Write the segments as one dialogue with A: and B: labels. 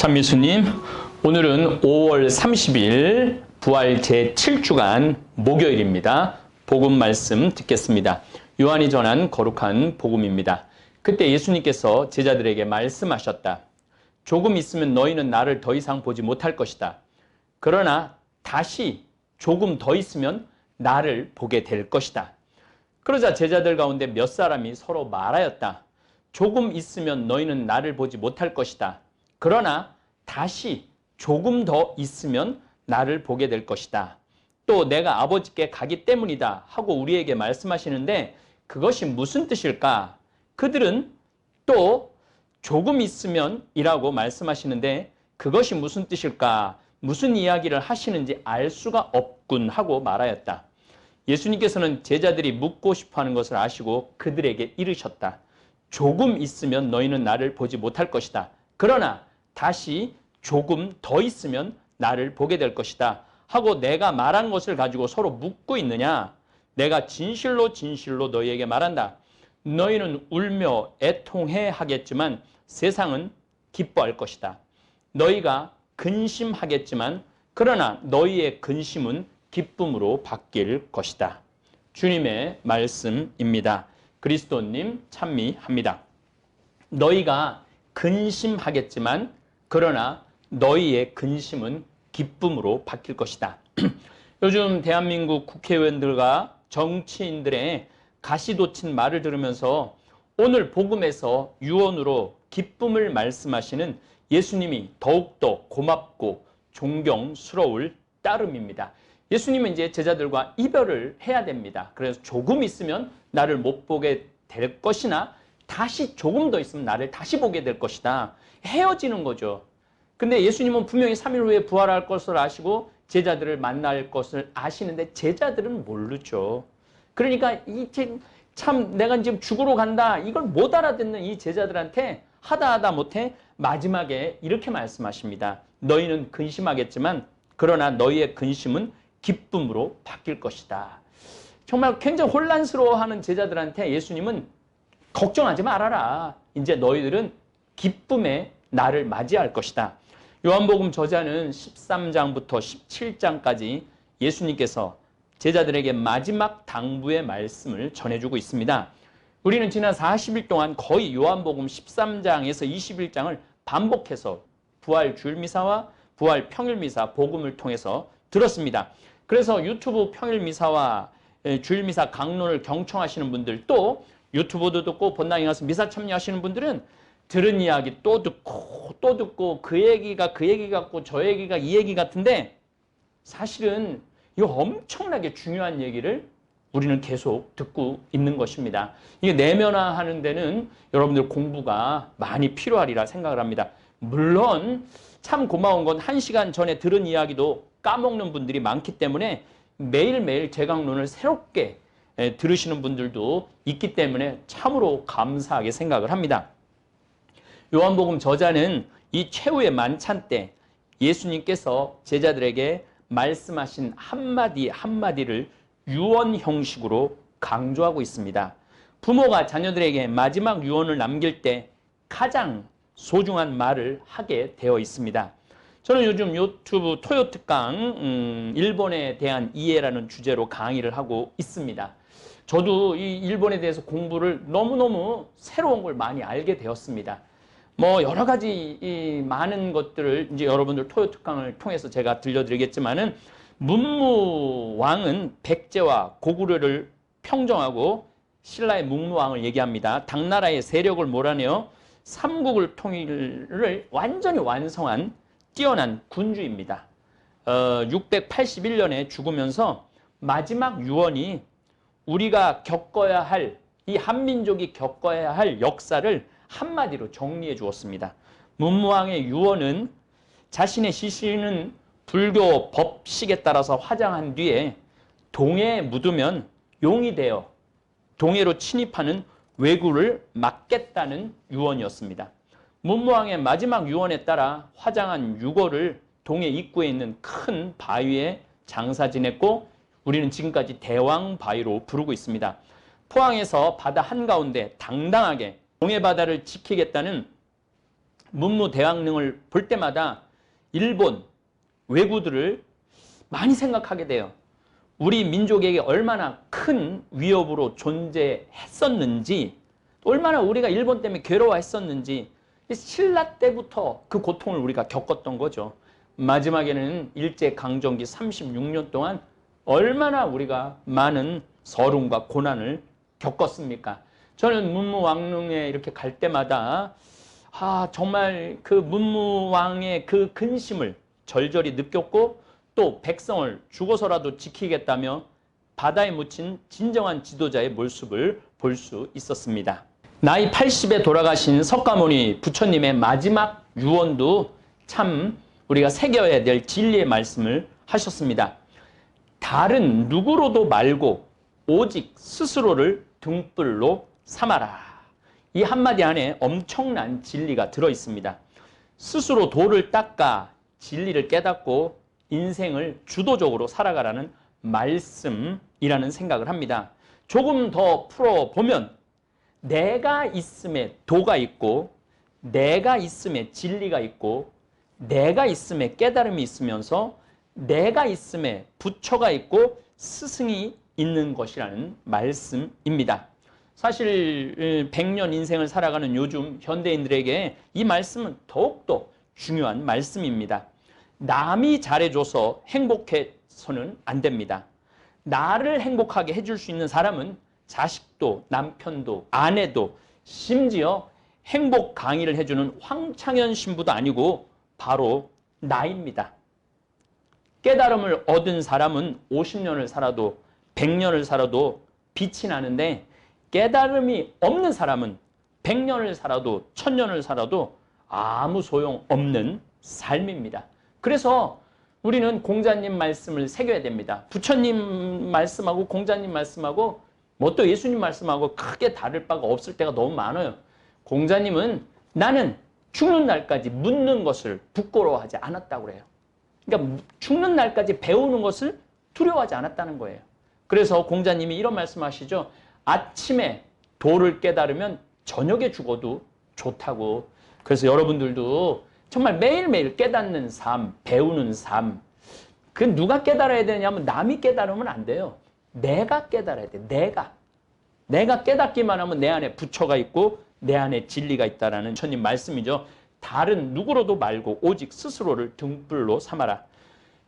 A: 참미수님, 오늘은 5월 30일 부활 제7주간 목요일입니다. 복음 말씀 듣겠습니다. 요한이 전한 거룩한 복음입니다. 그때 예수님께서 제자들에게 말씀하셨다. 조금 있으면 너희는 나를 더 이상 보지 못할 것이다. 그러나 다시 조금 더 있으면 나를 보게 될 것이다. 그러자 제자들 가운데 몇 사람이 서로 말하였다. 조금 있으면 너희는 나를 보지 못할 것이다. 그러나 다시 조금 더 있으면 나를 보게 될 것이다. 또 내가 아버지께 가기 때문이다 하고 우리에게 말씀하시는데 그것이 무슨 뜻일까? 그들은 또 조금 있으면 이라고 말씀하시는데 그것이 무슨 뜻일까? 무슨 이야기를 하시는지 알 수가 없군 하고 말하였다. 예수님께서는 제자들이 묻고 싶어하는 것을 아시고 그들에게 이르셨다. 조금 있으면 너희는 나를 보지 못할 것이다. 그러나 다시 조금 더 있으면 나를 보게 될 것이다 하고 내가 말한 것을 가지고 서로 묻고 있느냐? 내가 진실로 진실로 너희에게 말한다. 너희는 울며 애통해 하겠지만 세상은 기뻐할 것이다. 너희가 근심하겠지만 그러나 너희의 근심은 기쁨으로 바뀔 것이다. 주님의 말씀입니다. 그리스도님 찬미합니다. 너희가 근심하겠지만 그러나 너희의 근심은 기쁨으로 바뀔 것이다. 요즘 대한민국 국회의원들과 정치인들의 가시돋친 말을 들으면서 오늘 복음에서 유언으로 기쁨을 말씀하시는 예수님이 더욱더 고맙고 존경스러울 따름입니다. 예수님은 이제 제자들과 이별을 해야 됩니다. 그래서 조금 있으면 나를 못 보게 될 것이나 다시 조금 더 있으면 나를 다시 보게 될 것이다. 헤어지는 거죠. 근데 예수님은 분명히 3일 후에 부활할 것을 아시고 제자들을 만날 것을 아시는데 제자들은 모르죠. 그러니까 참 내가 지금 죽으러 간다 이걸 못 알아듣는 이 제자들한테 하다 못해 마지막에 이렇게 말씀하십니다. 너희는 근심하겠지만 그러나 너희의 근심은 기쁨으로 바뀔 것이다. 정말 굉장히 혼란스러워하는 제자들한테 예수님은 걱정하지 말아라. 이제 너희들은 기쁨의 날을 맞이할 것이다. 요한복음 저자는 13장부터 17장까지 예수님께서 제자들에게 마지막 당부의 말씀을 전해주고 있습니다. 우리는 지난 40일 동안 거의 요한복음 13장에서 21장을 반복해서 부활 주일미사와 부활 평일미사 복음을 통해서 들었습니다. 그래서 유튜브 평일미사와 주일미사 강론을 경청하시는 분들 또 유튜브도 듣고 본당에 가서 미사 참여하시는 분들은 들은 이야기 또 듣고 그 얘기가 그 얘기 같고 저 얘기가 이 얘기 같은데 사실은 이 엄청나게 중요한 얘기를 우리는 계속 듣고 있는 것입니다. 이게 내면화하는 데는 여러분들 공부가 많이 필요하리라 생각을 합니다. 물론 참 고마운 건 1시간 전에 들은 이야기도 까먹는 분들이 많기 때문에 매일매일 제 강론을 새롭게 들으시는 분들도 있기 때문에 참으로 감사하게 생각을 합니다. 요한복음 저자는 이 최후의 만찬 때 예수님께서 제자들에게 말씀하신 한마디 한마디를 유언 형식으로 강조하고 있습니다. 부모가 자녀들에게 마지막 유언을 남길 때 가장 소중한 말을 하게 되어 있습니다. 저는 요즘 유튜브 토요특강 일본에 대한 이해라는 주제로 강의를 하고 있습니다. 저도 이 일본에 대해서 공부를 너무너무 새로운 걸 많이 알게 되었습니다. 뭐 여러 가지 이 많은 것들을 이제 여러분들 토요특강을 통해서 제가 들려드리겠지만은 문무왕은 백제와 고구려를 평정하고 신라의 문무왕을 얘기합니다. 당나라의 세력을 몰아내어 삼국을 통일을 완전히 완성한 뛰어난 군주입니다. 681년에 죽으면서 마지막 유언이 우리가 겪어야 할, 이 한민족이 겪어야 할 역사를 한마디로 정리해 주었습니다. 문무왕의 유언은 자신의 시신은 불교 법식에 따라서 화장한 뒤에 동해에 묻으면 용이 되어 동해로 침입하는 왜구를 막겠다는 유언이었습니다. 문무왕의 마지막 유언에 따라 화장한 유골을 동해 입구에 있는 큰 바위에 장사 지냈고 우리는 지금까지 대왕바위로 부르고 있습니다. 포항에서 바다 한가운데 당당하게 동해 바다를 지키겠다는 문무대왕릉을 볼 때마다 일본 왜구들을 많이 생각하게 돼요. 우리 민족에게 얼마나 큰 위협으로 존재했었는지, 얼마나 우리가 일본 때문에 괴로워했었는지, 신라 때부터 그 고통을 우리가 겪었던 거죠. 마지막에는 일제강점기 36년 동안 얼마나 우리가 많은 서름과 고난을 겪었습니까? 저는 문무왕릉에 이렇게 갈 때마다 정말 그 문무왕의 그 근심을 절절히 느꼈고, 또 백성을 죽어서라도 지키겠다며 바다에 묻힌 진정한 지도자의 모습을 볼 수 있었습니다. 나이 80에 돌아가신 석가모니 부처님의 마지막 유언도 참 우리가 새겨야 될 진리의 말씀을 하셨습니다. 다른 누구로도 말고 오직 스스로를 등불로 삼아라. 이 한마디 안에 엄청난 진리가 들어있습니다. 스스로 도를 닦아 진리를 깨닫고 인생을 주도적으로 살아가라는 말씀이라는 생각을 합니다. 조금 더 풀어보면 내가 있음에 도가 있고, 내가 있음에 진리가 있고, 내가 있음에 깨달음이 있으면서 내가 있음에 부처가 있고 스승이 있는 것이라는 말씀입니다. 사실 100년 인생을 살아가는 요즘 현대인들에게 이 말씀은 더욱더 중요한 말씀입니다. 남이 잘해줘서 행복해서는 안 됩니다. 나를 행복하게 해줄 수 있는 사람은 자식도 남편도 아내도 심지어 행복 강의를 해주는 황창현 신부도 아니고 바로 나입니다. 깨달음을 얻은 사람은 50년을 살아도 100년을 살아도 빛이 나는데, 깨달음이 없는 사람은 100년을 살아도 1000년을 살아도 아무 소용없는 삶입니다. 그래서 우리는 공자님 말씀을 새겨야 됩니다. 부처님 말씀하고 공자님 말씀하고 뭐 또 예수님 말씀하고 크게 다를 바가 없을 때가 너무 많아요. 공자님은 나는 죽는 날까지 묻는 것을 부끄러워하지 않았다고 그래요. 그러니까 죽는 날까지 배우는 것을 두려워하지 않았다는 거예요. 그래서 공자님이 이런 말씀하시죠. 아침에 도를 깨달으면 저녁에 죽어도 좋다고. 그래서 여러분들도 정말 매일매일 깨닫는 삶, 배우는 삶. 그 누가 깨달아야 되냐면 남이 깨달으면 안 돼요. 내가 깨달아야 돼. 내가 깨닫기만 하면 내 안에 부처가 있고 내 안에 진리가 있다라는 부처님 말씀이죠. 다른 누구로도 말고 오직 스스로를 등불로 삼아라.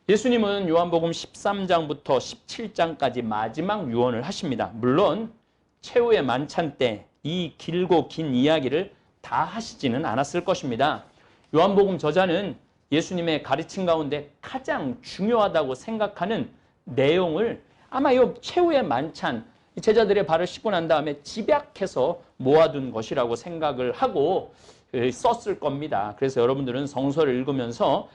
A: 예수님은 요한복음 13장부터 17장까지 마지막 유언을 하십니다. 물론 최후의 만찬 때 이 길고 긴 이야기를 다 하시지는 않았을 것입니다. 요한복음 저자는 예수님의 가르침 가운데 가장 중요하다고 생각하는 내용을 아마 이 최후의 만찬, 제자들의 발을 씻고 난 다음에 집약해서 모아둔 것이라고 생각을 하고 썼을 겁니다. 그래서 여러분들은 성서를 읽으면서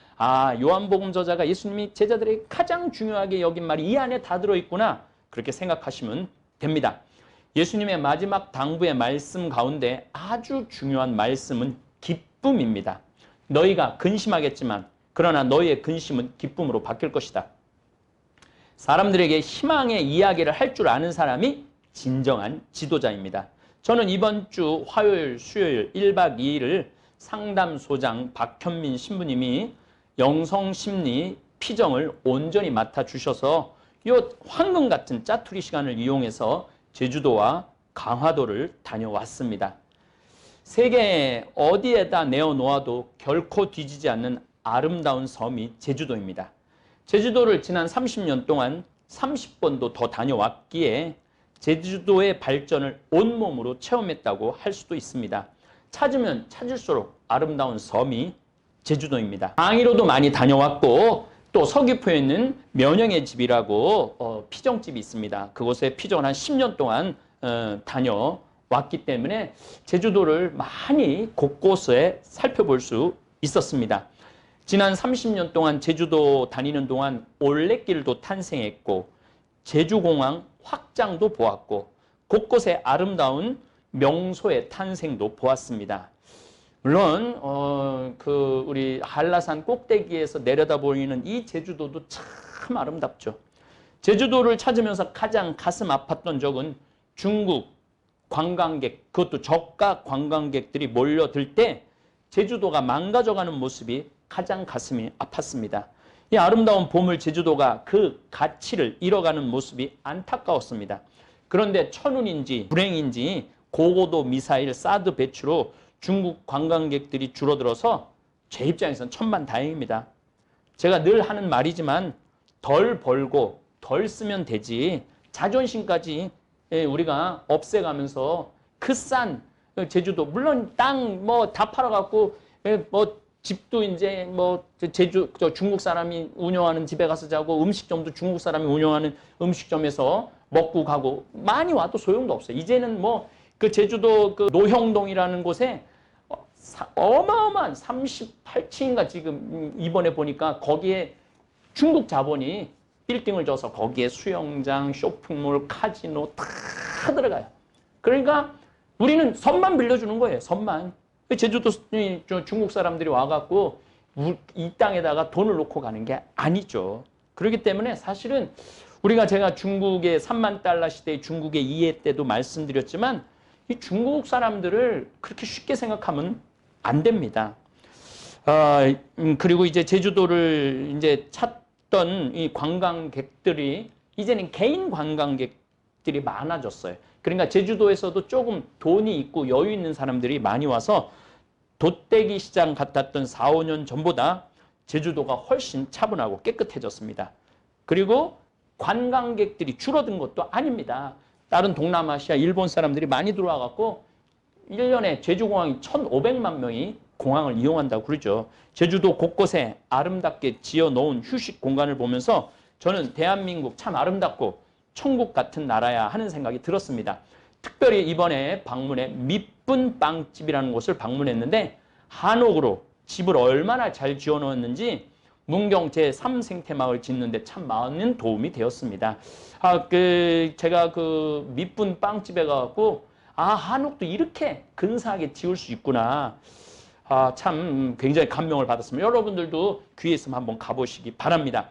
A: 요한복음 저자가 예수님이 제자들에게 가장 중요하게 여긴 말이 이 안에 다 들어있구나, 그렇게 생각하시면 됩니다. 예수님의 마지막 당부의 말씀 가운데 아주 중요한 말씀은 기쁨입니다. 너희가 근심하겠지만 그러나 너희의 근심은 기쁨으로 바뀔 것이다. 사람들에게 희망의 이야기를 할 줄 아는 사람이 진정한 지도자입니다. 저는 이번 주 화요일, 수요일 1박 2일을 상담소장 박현민 신부님이 영성심리 피정을 온전히 맡아주셔서 이 황금 같은 짜투리 시간을 이용해서 제주도와 강화도를 다녀왔습니다. 세계 어디에다 내어놓아도 결코 뒤지지 않는 아름다운 섬이 제주도입니다. 제주도를 지난 30년 동안 30번도 더 다녀왔기에 제주도의 발전을 온몸으로 체험했다고 할 수도 있습니다. 찾으면 찾을수록 아름다운 섬이 제주도입니다. 강의로도 많이 다녀왔고 또 서귀포에 있는 면영의 집이라고 피정집이 있습니다. 그곳에 피정을 한 10년 동안 다녀왔기 때문에 제주도를 많이 곳곳에 살펴볼 수 있었습니다. 지난 30년 동안 제주도 다니는 동안 올레길도 탄생했고 제주공항 확장도 보았고 곳곳에 아름다운 명소의 탄생도 보았습니다. 물론 우리 한라산 꼭대기에서 내려다 보이는 이 제주도도 참 아름답죠. 제주도를 찾으면서 가장 가슴 아팠던 적은 중국 관광객, 그것도 저가 관광객들이 몰려들 때 제주도가 망가져가는 모습이 가장 가슴이 아팠습니다. 이 아름다운 보물 제주도가 그 가치를 잃어가는 모습이 안타까웠습니다. 그런데 천운인지 불행인지 고고도 미사일 사드 배치로 중국 관광객들이 줄어들어서 제 입장에서는 천만다행입니다. 제가 늘 하는 말이지만 덜 벌고 덜 쓰면 되지 자존심까지 우리가 없애가면서 그 싼 제주도 물론 땅 뭐 다 팔아갖고 뭐 집도 이제 뭐 제주 중국 사람이 운영하는 집에 가서 자고 음식점도 중국 사람이 운영하는 음식점에서 먹고 가고 많이 와도 소용도 없어요. 이제는 뭐 그 제주도 그 노형동이라는 곳에 어마어마한 38층인가 지금 이번에 보니까 거기에 중국 자본이 빌딩을 져서 거기에 수영장, 쇼핑몰, 카지노 다 들어가요. 그러니까 우리는 선만 빌려주는 거예요. 선만. 제주도 중국 사람들이 와갖고 이 땅에다가 돈을 놓고 가는 게 아니죠. 그렇기 때문에 사실은 제가 중국의 3만 달러 시대의 중국의 이해 때도 말씀드렸지만 이 중국 사람들을 그렇게 쉽게 생각하면 안 됩니다. 그리고 이제 제주도를 이제 찾던 이 관광객들이 이제는 개인 관광객들이 많아졌어요. 그러니까 제주도에서도 조금 돈이 있고 여유 있는 사람들이 많이 와서 돗대기 시장 같았던 4, 5년 전보다 제주도가 훨씬 차분하고 깨끗해졌습니다. 그리고 관광객들이 줄어든 것도 아닙니다. 다른 동남아시아, 일본 사람들이 많이 들어와갖고 1년에 제주공항이 1,500만 명이 공항을 이용한다고 그러죠. 제주도 곳곳에 아름답게 지어놓은 휴식 공간을 보면서 저는 대한민국 참 아름답고 천국 같은 나라야 하는 생각이 들었습니다. 특별히 이번에 방문해 밑분 빵집이라는 곳을 방문했는데 한옥으로 집을 얼마나 잘 지어놓았는지 문경 제3생태마을 짓는데 참 많은 도움이 되었습니다. 제가 그 밑분 빵집에 가갖고 한옥도 이렇게 근사하게 지을 수 있구나. 참 굉장히 감명을 받았습니다. 여러분들도 기회 있으면 한번 가보시기 바랍니다.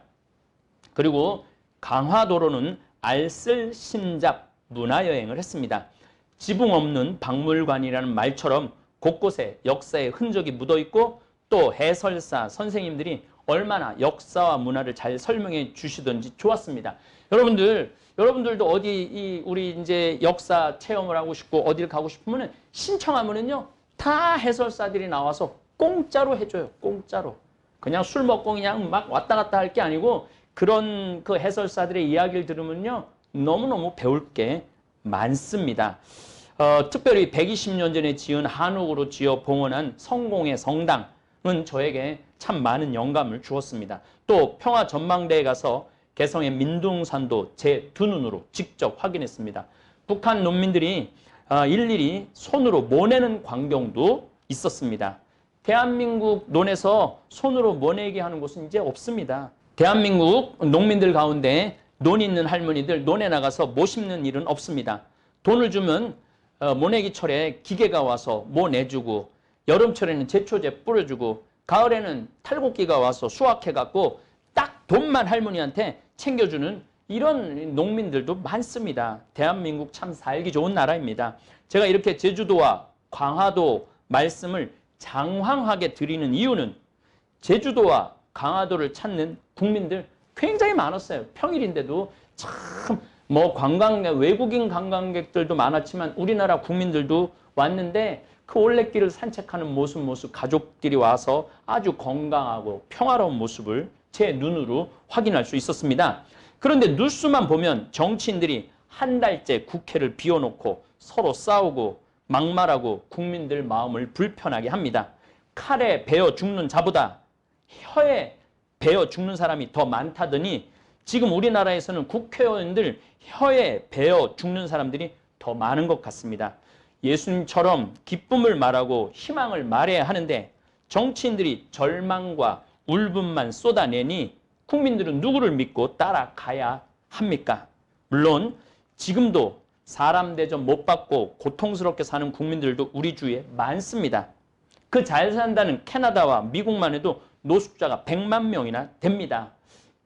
A: 그리고 강화도로는 알쓸심잡 문화여행을 했습니다. 지붕 없는 박물관이라는 말처럼 곳곳에 역사의 흔적이 묻어있고 또 해설사 선생님들이 얼마나 역사와 문화를 잘 설명해 주시던지 좋았습니다. 여러분들도 어디 우리 이제 역사 체험을 하고 싶고 어디를 가고 싶으면 신청하면은요 다 해설사들이 나와서 공짜로 해줘요. 공짜로. 그냥 술 먹고 그냥 막 왔다 갔다 할 게 아니고 그런 그 해설사들의 이야기를 들으면요 너무너무 배울 게 많습니다. 특별히 120년 전에 지은 한옥으로 지어 봉헌한 성공의 성당은 저에게 참 많은 영감을 주었습니다. 또 평화전망대에 가서 개성의 민둥산도 제 두 눈으로 직접 확인했습니다. 북한 농민들이 일일이 손으로 모내는 광경도 있었습니다. 대한민국 논에서 손으로 모내게 하는 곳은 이제 없습니다. 대한민국 농민들 가운데 논 있는 할머니들 논에 나가서 모 심는 일은 없습니다. 돈을 주면 모내기철에 기계가 와서 모 내주고 여름철에는 제초제 뿌려주고 가을에는 탈곡기가 와서 수확해갖고 딱 돈만 할머니한테 챙겨주는 이런 농민들도 많습니다. 대한민국 참 살기 좋은 나라입니다. 제가 이렇게 제주도와 강화도 말씀을 장황하게 드리는 이유는 제주도와 강화도를 찾는 국민들 굉장히 많았어요. 평일인데도 참 뭐 외국인 관광객들도 많았지만 우리나라 국민들도 왔는데 그 올레길을 산책하는 모습 가족들이 와서 아주 건강하고 평화로운 모습을 제 눈으로 확인할 수 있었습니다. 그런데 뉴스만 보면 정치인들이 한 달째 국회를 비워놓고 서로 싸우고 막말하고 국민들 마음을 불편하게 합니다. 칼에 베어 죽는 자보다 혀에 베어 죽는 사람이 더 많다더니 지금 우리나라에서는 국회의원들 혀에 베어 죽는 사람들이 더 많은 것 같습니다. 예수님처럼 기쁨을 말하고 희망을 말해야 하는데 정치인들이 절망과 울분만 쏟아내니 국민들은 누구를 믿고 따라가야 합니까? 물론 지금도 사람 대접 못 받고 고통스럽게 사는 국민들도 우리 주위에 많습니다. 그 잘 산다는 캐나다와 미국만 해도 노숙자가 100만 명이나 됩니다.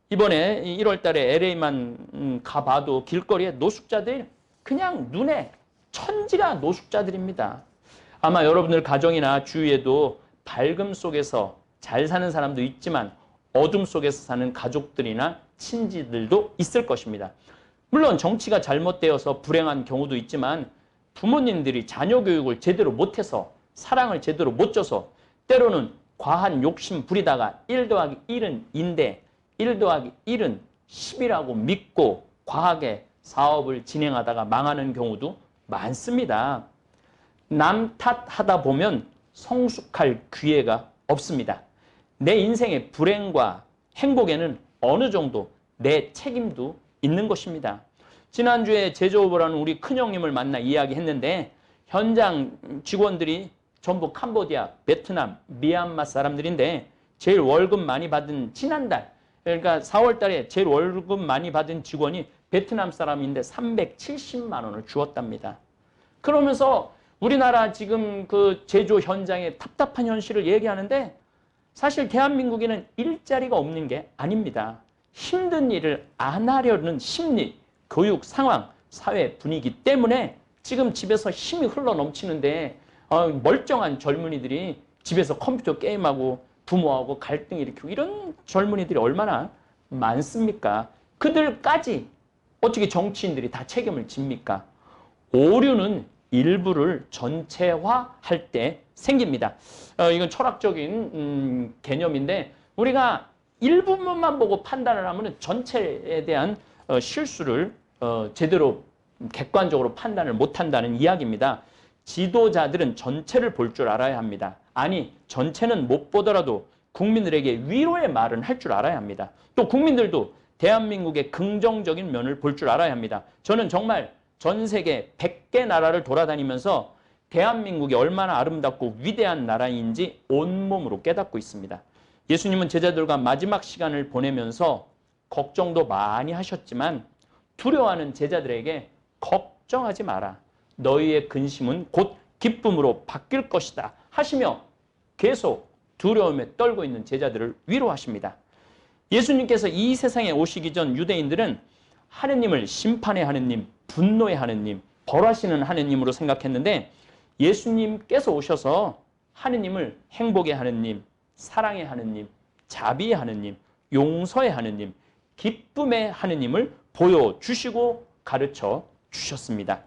A: 이번에 1월 달에 LA만 가봐도 길거리에 노숙자들 그냥 눈에 천지가 노숙자들입니다. 아마 여러분들 가정이나 주위에도 밝음 속에서 잘 사는 사람도 있지만 어둠 속에서 사는 가족들이나 친지들도 있을 것입니다. 물론 정치가 잘못되어서 불행한 경우도 있지만 부모님들이 자녀 교육을 제대로 못해서 사랑을 제대로 못 줘서 때로는 과한 욕심 부리다가 1 더하기 1은 2인데 1 더하기 1은 10이라고 믿고 과하게 사업을 진행하다가 망하는 경우도 많습니다. 남 탓하다 보면 성숙할 기회가 없습니다. 내 인생의 불행과 행복에는 어느 정도 내 책임도 있는 것입니다. 지난주에 제조업을 하는 우리 큰형님을 만나 이야기했는데 현장 직원들이 전부 캄보디아, 베트남, 미얀마 사람들인데 제일 월급 많이 받은 지난달, 그러니까 4월 달에 제일 월급 많이 받은 직원이 베트남 사람인데 370만 원을 주었답니다. 그러면서 우리나라 지금 그 제조 현장의 답답한 현실을 얘기하는데 사실 대한민국에는 일자리가 없는 게 아닙니다. 힘든 일을 안 하려는 심리, 교육 상황, 사회 분위기 때문에 지금 집에서 힘이 흘러 넘치는데 멀쩡한 젊은이들이 집에서 컴퓨터 게임하고 부모하고 갈등 일으키고 이런 젊은이들이 얼마나 많습니까? 그들까지 어떻게 정치인들이 다 책임을 집니까? 오류는 일부를 전체화할 때 생깁니다. 이건 철학적인 개념인데 우리가 일부분만 보고 판단을 하면 전체에 대한 실수를 제대로 객관적으로 판단을 못한다는 이야기입니다. 지도자들은 전체를 볼 줄 알아야 합니다. 아니, 전체는 못 보더라도 국민들에게 위로의 말은 할 줄 알아야 합니다. 또 국민들도 대한민국의 긍정적인 면을 볼 줄 알아야 합니다. 저는 정말 전 세계 100개 나라를 돌아다니면서 대한민국이 얼마나 아름답고 위대한 나라인지 온몸으로 깨닫고 있습니다. 예수님은 제자들과 마지막 시간을 보내면서 걱정도 많이 하셨지만 두려워하는 제자들에게 걱정하지 마라. 너희의 근심은 곧 기쁨으로 바뀔 것이다 하시며 계속 두려움에 떨고 있는 제자들을 위로하십니다. 예수님께서 이 세상에 오시기 전 유대인들은 하느님을 심판의 하느님, 분노의 하느님, 벌하시는 하느님으로 생각했는데 예수님께서 오셔서 하느님을 행복의 하느님, 사랑의 하느님, 자비의 하느님, 용서의 하느님, 기쁨의 하느님을 보여주시고 가르쳐 주셨습니다.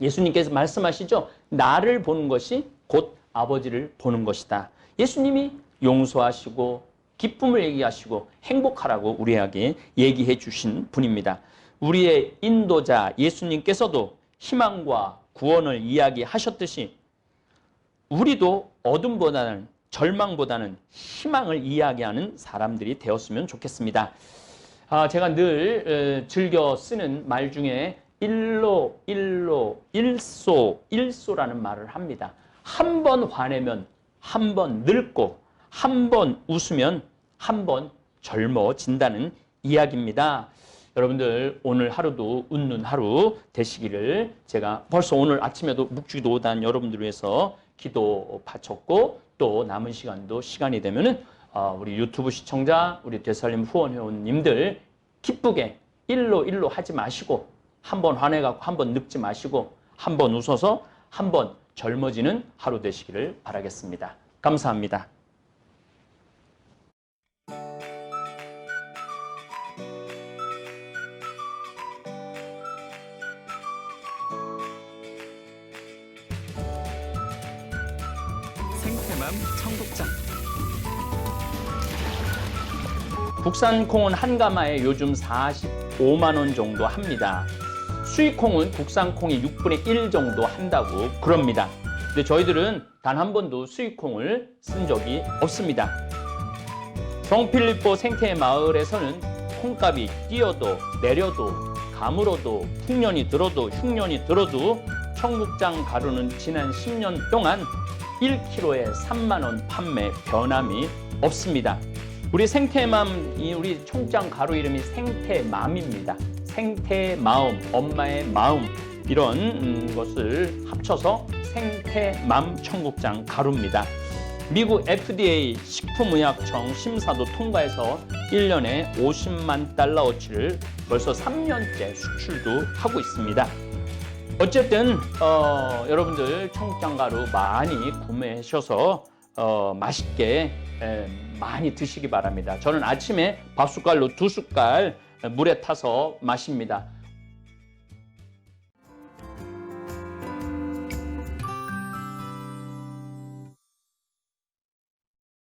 A: 예수님께서 말씀하시죠. 나를 보는 것이 곧 아버지를 보는 것이다. 예수님이 용서하시고 기쁨을 얘기하시고 행복하라고 우리에게 얘기해 주신 분입니다. 우리의 인도자 예수님께서도 희망과 구원을 이야기하셨듯이 우리도 어둠보다는 절망보다는 희망을 이야기하는 사람들이 되었으면 좋겠습니다. 제가 늘 즐겨 쓰는 말 중에 일소라는 말을 합니다. 한 번 화내면 한 번 늙고 한 번 웃으면 한 번 젊어진다는 이야기입니다. 여러분들 오늘 하루도 웃는 하루 되시기를 제가 벌써 오늘 아침에도 묵주기도 오단 여러분들 위해서 기도 바쳤고 또 남은 시간도 시간이 되면은 우리 유튜브 시청자, 우리 되살림 후원 회원님들 기쁘게 일로 하지 마시고 한 번 화내갖고 한 번 늙지 마시고 한 번 웃어서 한 번 젊어지는 하루 되시기를 바라겠습니다. 감사합니다.
B: 생태맘 청국장.
A: 국산 콩은 한 가마에 요즘 45만 원 정도 합니다. 수입 콩은 국산 콩이 6분의 1 정도 한다고 그럽니다. 근데 저희들은 단 한 번도 수입 콩을 쓴 적이 없습니다. 성필리포 생태 마을에서는 콩값이 뛰어도 내려도 가물어도 풍년이 들어도 흉년이 들어도 청국장 가루는 지난 10년 동안 1kg에 3만 원 판매 변함이 없습니다. 우리 생태맘, 우리 청국장 가루 이름이 생태맘입니다. 생태마음, 엄마의 마음 이런 것을 합쳐서 생태맘 청국장 가루입니다. 미국 FDA 식품의약청 심사도 통과해서 1년에 50만 달러어치를 벌써 3년째 수출도 하고 있습니다. 어쨌든 여러분들 청국장 가루 많이 구매하셔서 맛있게 많이 드시기 바랍니다. 저는 아침에 밥숟갈로 2숟갈 물에 타서 마십니다.